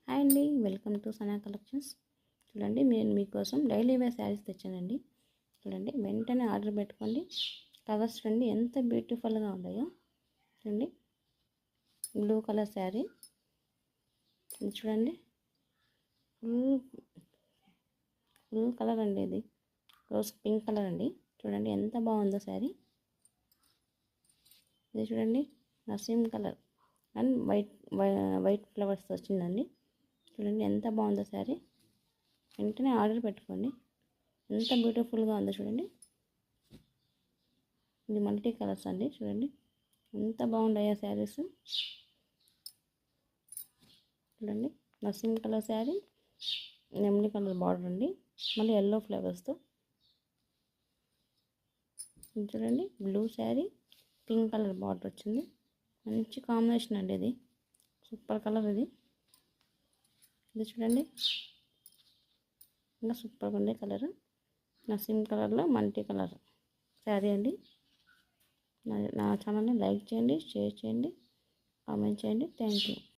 Hi అండి, welcome to Sana collections. చూడండి, నేను మీకోసం డైలీ వేర్ శారీస్ తెచ్చానండి. చూడండి, వెంటనే ఆర్డర్ పెట్టుకోండి. కలర్స్ చూడండి ఎంత బ్యూటిఫుల్గా ఉన్నాయో. చూడండి, బ్లూ కలర్ శారీ చూడండి, ఫుల్ బ్లూ కలర్ అండి. ఇది రోజ్ పింక్ కలర్ అండి. చూడండి ఎంత బాగుందో శారీ. ఇది చూడండి, Naseem colour and white flowers వచ్చిందండి. చూడండి ఎంత బాగుందో శారీ. వెంటనే ఆర్డర్ పెట్టుకోండి. ఎంత బ్యూటిఫుల్గా ఉందో చూడండి. ఇది మల్టీ కలర్స్ అండి. చూడండి ఎంత బాగున్నాయో శారీస్. చూడండి, నసీమ్ కలర్ శారీ, నెమలి కలర్ బార్డర్ అండి, మళ్ళీ ఎల్లో ఫ్లవర్స్తో. చూడండి, blue sari, pink colour border వచ్చింది. మంచి కాంబినేషన్ అండి. ఇది సూపర్ కలర్. ఇది చూడండి, ఇంకా సూపర్గా ఉండే కలర్. నసీమ్ కలర్లో మల్టీ కలర్ శారీ అండి. నా ఛానల్ని లైక్ చేయండి, షేర్ చేయండి, కామెంట్ చేయండి. Thank you.